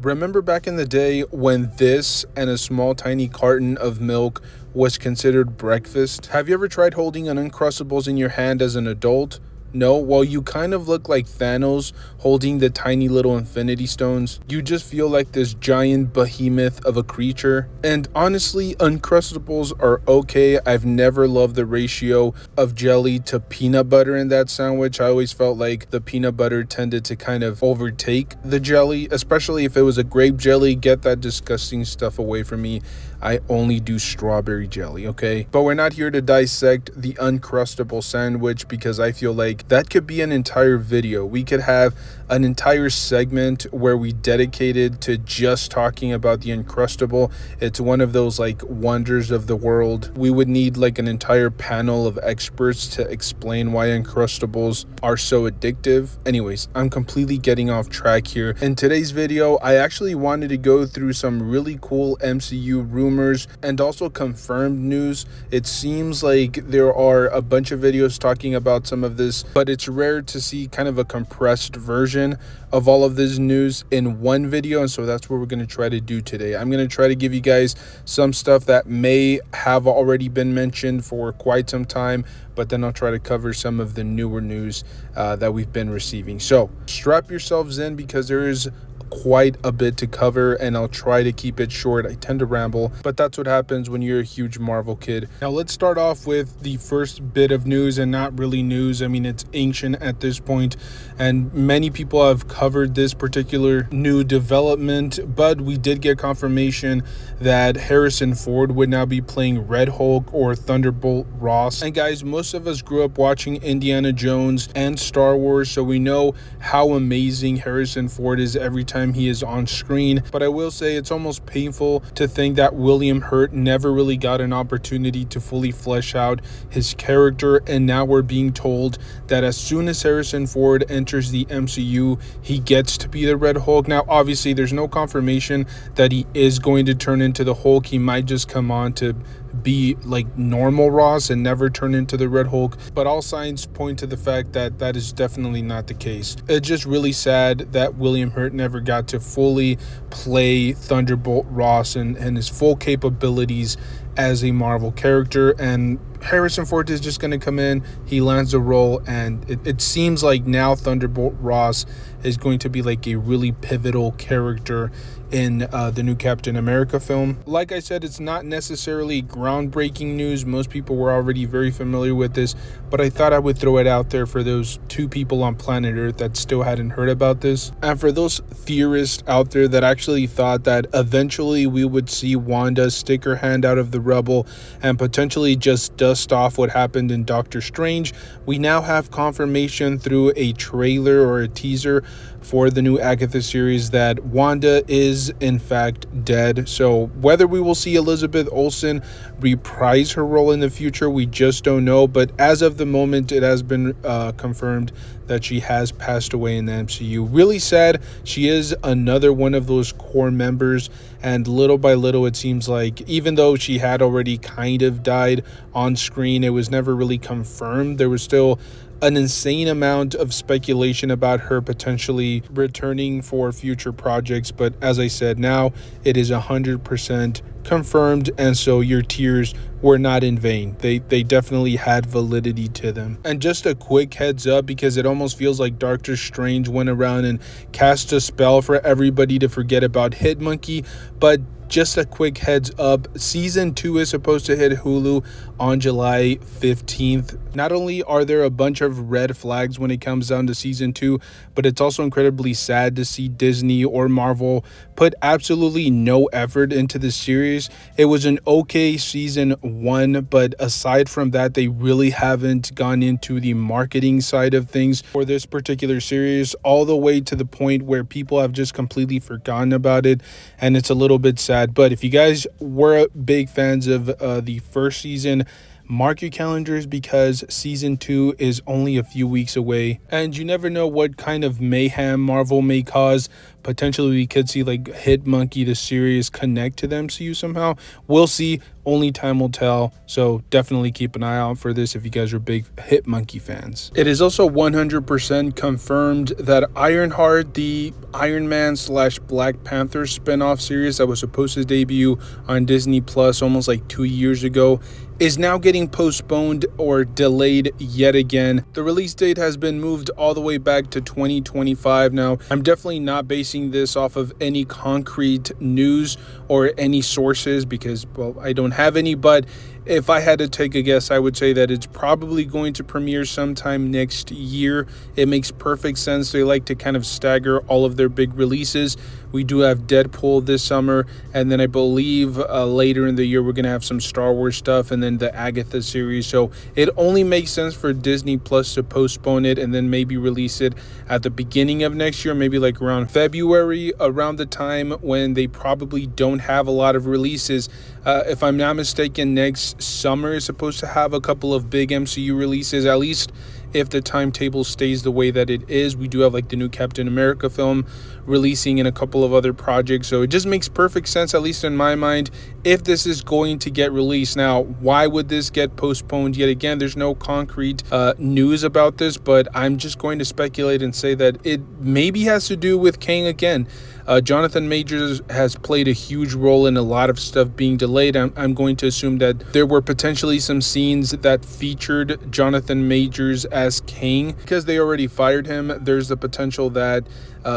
Remember back in the day when this and a small tiny carton of milk was considered breakfast? Have you ever tried holding an Uncrustables in your hand as an adult? No? Well, you kind of look like Thanos holding the tiny little Infinity Stones. You just feel like this giant behemoth of a creature. And honestly, Uncrustables are okay. I've never loved the ratio of jelly to peanut butter in that sandwich. I always felt like the peanut butter tended to kind of overtake the jelly, especially if it was a grape jelly. Get that disgusting stuff away from me. I only do strawberry jelly, okay? But we're not here to dissect the Uncrustable sandwich because I feel like that could be an entire video. We could have an entire segment where we dedicated to just talking about the Uncrustable. It's one of those like wonders of the world. We would need like an entire panel of experts to explain why Uncrustables are so addictive. Anyways, I'm completely getting off track here. In today's video, I actually wanted to go through some really cool MCU rumors and also confirmed news. It seems like there are a bunch of videos talking about some of this, but it's rare to see kind of a compressed version of all of this news in one video, and so that's what we're going to try to do today. I'm going to try to give you guys some stuff that may have already been mentioned for quite some time, but then I'll try to cover some of the newer news that we've been receiving. So strap yourselves in because there is quite a bit to cover, and I'll try to keep it short. I tend to ramble, but that's what happens when you're a huge Marvel kid. Now let's start off with the first bit of news, and not really news. I mean, it's ancient at this point, and many people have covered this particular new development, but we did get confirmation that Harrison Ford would now be playing Red Hulk or Thunderbolt Ross. And guys, most of us grew up watching Indiana Jones and Star Wars, so we know how amazing Harrison Ford is every time he is on screen. But I will say it's almost painful to think that William Hurt never really got an opportunity to fully flesh out his character, and now we're being told that as soon as Harrison Ford enters the MCU, he gets to be the Red Hulk. Now obviously there's no confirmation that he is going to turn into the Hulk. He might just come on to be like normal Ross and never turn into the Red Hulk, but all signs point to the fact that that is definitely not the case. It's just really sad that William Hurt never got to fully play Thunderbolt Ross and his full capabilities as a Marvel character, and Harrison Ford is just going to come in, he lands the role, and it seems like now Thunderbolt Ross is going to be like a really pivotal character in the new Captain America film. Like I said, it's not necessarily groundbreaking news. Most people were already very familiar with this, but I thought I would throw it out there for those two people on planet Earth that still hadn't heard about this. And for those theorists out there that actually thought that eventually we would see Wanda stick her hand out of the rubble and potentially just dust off what happened in Doctor Strange, we now have confirmation through a trailer or a teaser for the new Agatha series that Wanda is in fact dead. So whether we will see Elizabeth Olsen reprise her role in the future, we just don't know. But as of the moment, it has been confirmed that she has passed away in the MCU. Really sad. She is another one of those core members, and little by little it seems like even though she had already kind of died on screen, it was never really confirmed. There was still an insane amount of speculation about her potentially returning for future projects, but as I said, now it is 100% confirmed, and so your tears were not in vain. They definitely had validity to them. And just a quick heads up, because it almost feels like Doctor Strange went around and cast a spell for everybody to forget about Hitmonkey, but just a quick heads up, season 2 is supposed to hit Hulu on July 15th. Not only are there a bunch of red flags when it comes down to season 2, but it's also incredibly sad to see Disney or Marvel put absolutely no effort into the series. It was an okay season 1, but aside from that, they really haven't gone into the marketing side of things for this particular series, all the way to the point where people have just completely forgotten about it, and it's a little bit sad. But if you guys were big fans of the first season, mark your calendars because season 2 is only a few weeks away, and you never know what kind of mayhem Marvel may cause potentially we could see like Hitmonkey the series connect to the MCU somehow. We'll see. Only time will tell. So definitely keep an eye out for this if you guys are big Hitmonkey fans. It is also 100% confirmed that Ironheart, the Iron Man / Black Panther spinoff series that was supposed to debut on Disney Plus almost like 2 years ago, is now getting postponed or delayed yet again. The release date has been moved all the way back to 2025. Now, I'm definitely not basing this off of any concrete news or any sources because, well, I don't have any, but if I had to take a guess, I would say that it's probably going to premiere sometime next year. It makes perfect sense. They like to kind of stagger all of their big releases. We do have Deadpool this summer, and then I believe later in the year we're going to have some Star Wars stuff and then the Agatha series. So it only makes sense for Disney Plus to postpone it and then maybe release it at the beginning of next year, maybe like around February, around the time when they probably don't have a lot of releases. If I'm not mistaken, next summer is supposed to have a couple of big MCU releases, at least if the timetable stays the way that it is. We do have like the new Captain America film releasing and a couple of other projects, so it just makes perfect sense, at least in my mind, if this is going to get released. Now, why would this get postponed yet again? There's no concrete news about this, but I'm just going to speculate and say that it maybe has to do with Kang again. Jonathan Majors has played a huge role in a lot of stuff being delayed. I'm going to assume that there were potentially some scenes that featured Jonathan Majors as Kang. Because they already fired him, there's the potential that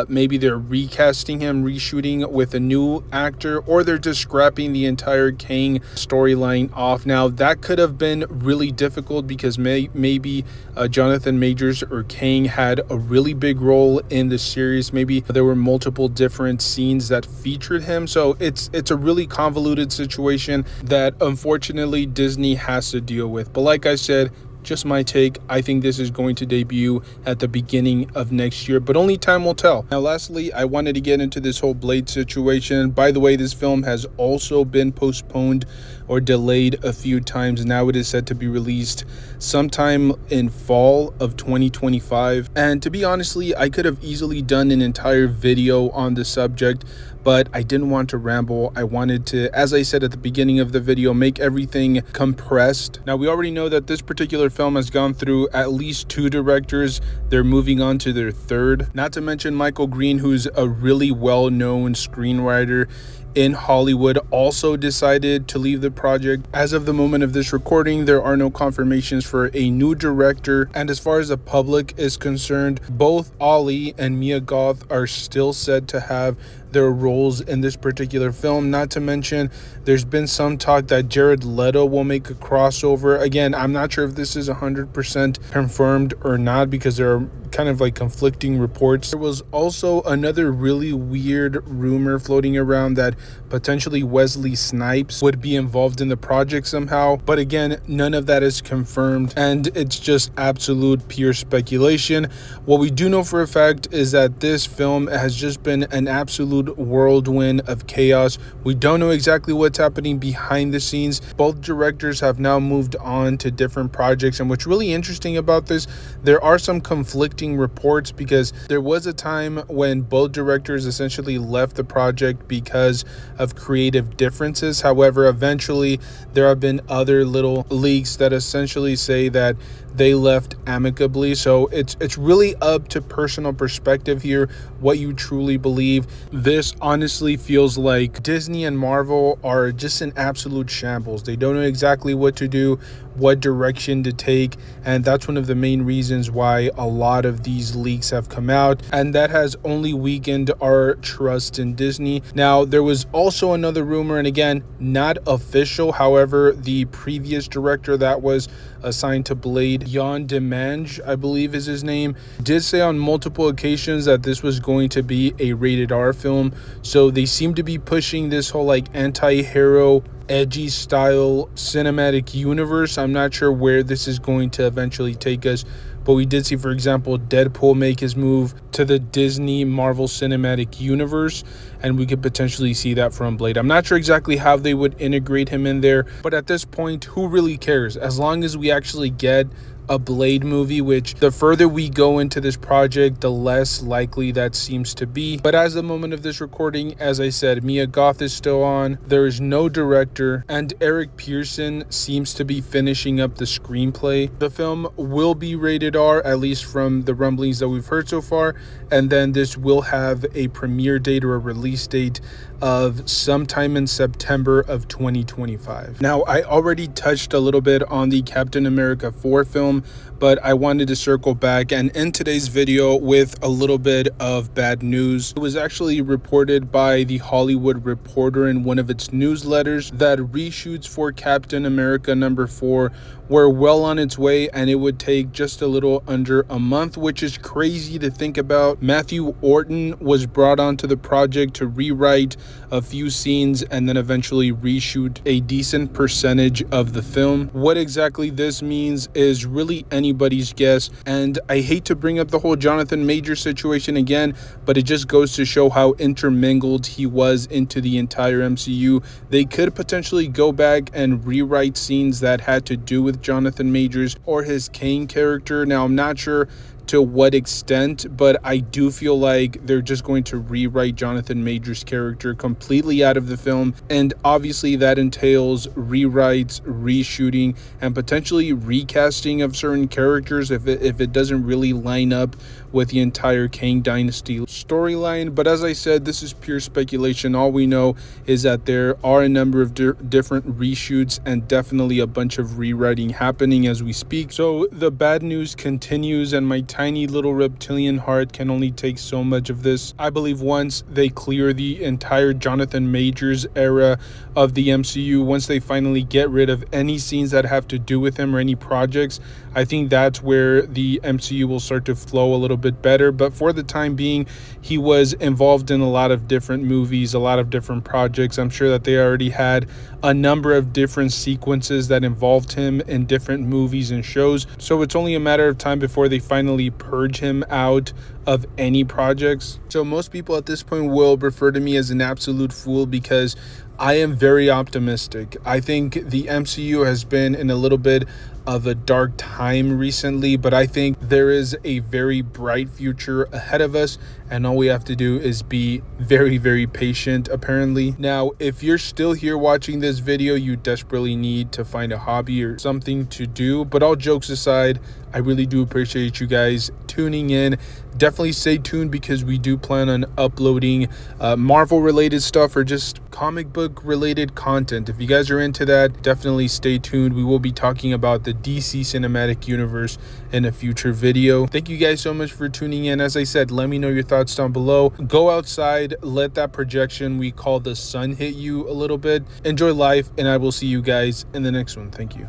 maybe they're recasting him, reshooting with a new actor, or they're just scrapping the entire Kang storyline off. Now, that could have been really difficult because maybe Jonathan Majors or Kang had a really big role in the series. Maybe there were multiple different scenes that featured him. So it's a really convoluted situation that unfortunately Disney has to deal with. But like I said, just my take, I think this is going to debut at the beginning of next year, but only time will tell. Now, lastly, I wanted to get into this whole Blade situation. By the way, this film has also been postponed or delayed a few times. Now it is set to be released sometime in fall of 2025. And to be honestly, I could have easily done an entire video on the subject, but I didn't want to ramble. I wanted to, as I said at the beginning of the video, make everything compressed. Now, we already know that this particular film has gone through at least 2 directors. They're moving on to their 3rd. Not to mention Michael Green, who's a really well-known screenwriter in Hollywood, also decided to leave the project. As of the moment of this recording, there are no confirmations for a new director. And as far as the public is concerned, both Ali and Mia Goth are still said to have their roles in this particular film. Not to mention, there's been some talk that Jared Leto will make a crossover. Again, I'm not sure if this is 100% confirmed or not because there are kind of like conflicting reports. There was also another really weird rumor floating around that potentially Wesley Snipes would be involved in the project somehow. But again, none of that is confirmed and it's just absolute pure speculation. What we do know for a fact is that this film has just been an absolute whirlwind of chaos. We don't know exactly what's happening behind the scenes. Both directors have now moved on to different projects, and what's really interesting about this, there are some conflicting reports because there was a time when both directors essentially left the project because of creative differences. However, eventually there have been other little leaks that essentially say that they left amicably. So it's really up to personal perspective here, what you truly believe. This honestly feels like Disney and Marvel are just in absolute shambles. They don't know exactly what to do, what direction to take, and that's one of the main reasons why a lot of these leaks have come out, and that has only weakened our trust in Disney. Now, there was also another rumor, and again, not official. However, the previous director that was assigned to Blade, Jan Demange, I believe is his name, did say on multiple occasions that this was going to be a rated R film. So they seem to be pushing this whole like anti-hero edgy style cinematic universe. I'm not sure where this is going to eventually take us, but we did see, for example, Deadpool make his move to the Disney Marvel Cinematic Universe, and we could potentially see that from Blade. I'm not sure exactly how they would integrate him in there, but at this point, who really cares? As long as we actually get a Blade movie, which the further we go into this project, the less likely that seems to be. But as the moment of this recording, as I said, Mia Goth is still on. There is no director, and Eric Pearson seems to be finishing up the screenplay. The film will be rated R, at least from the rumblings that we've heard so far, and then this will have a premiere date or a release date of sometime in September of 2025. Now, I already touched a little bit on the Captain America 4 film, but I wanted to circle back and end today's video with a little bit of bad news. It was actually reported by the Hollywood Reporter in one of its newsletters that reshoots for Captain America number 4 were well on its way, and it would take just a little under a month, which is crazy to think about. Matthew Orton was brought onto the project to rewrite a few scenes and then eventually reshoot a decent percentage of the film. What exactly this means is really anybody's guess, and I hate to bring up the whole Jonathan Majors situation again, but it just goes to show how intermingled he was into the entire MCU. They could potentially go back and rewrite scenes that had to do with Jonathan Majors or his Kane character. Now, I'm not sure to what extent, but I do feel like they're just going to rewrite Jonathan Majors' character completely out of the film, and obviously that entails rewrites, reshooting, and potentially recasting of certain characters if it doesn't really line up with the entire Kang Dynasty storyline. But as I said, this is pure speculation. All we know is that there are a number of different reshoots and definitely a bunch of rewriting happening as we speak. So the bad news continues, and my tiny little reptilian heart can only take so much of this. I believe once they clear the entire Jonathan Majors era of the MCU, once they finally get rid of any scenes that have to do with him or any projects, I think that's where the MCU will start to flow a little bit better. But for the time being, he was involved in a lot of different movies, a lot of different projects. I'm sure that they already had a number of different sequences that involved him in different movies and shows. So it's only a matter of time before they finally purge him out of any projects. So most people at this point will refer to me as an absolute fool because I am very optimistic. I think the MCU has been in a little bit of a dark time recently, but I think there is a very bright future ahead of us, and all we have to do is be very, very patient, apparently. Now, if you're still here watching this video, you desperately need to find a hobby or something to do. But all jokes aside, I really do appreciate you guys tuning in. Definitely stay tuned because we do plan on uploading Marvel related stuff or just comic book related content. If you guys are into that, definitely stay tuned. We will be talking about the DC cinematic universe in a future video. Thank you guys so much for tuning in. As I said, let me know your thoughts down below. Go outside, let that projection we call the sun hit you a little bit. Enjoy life, and I will see you guys in the next one. Thank you.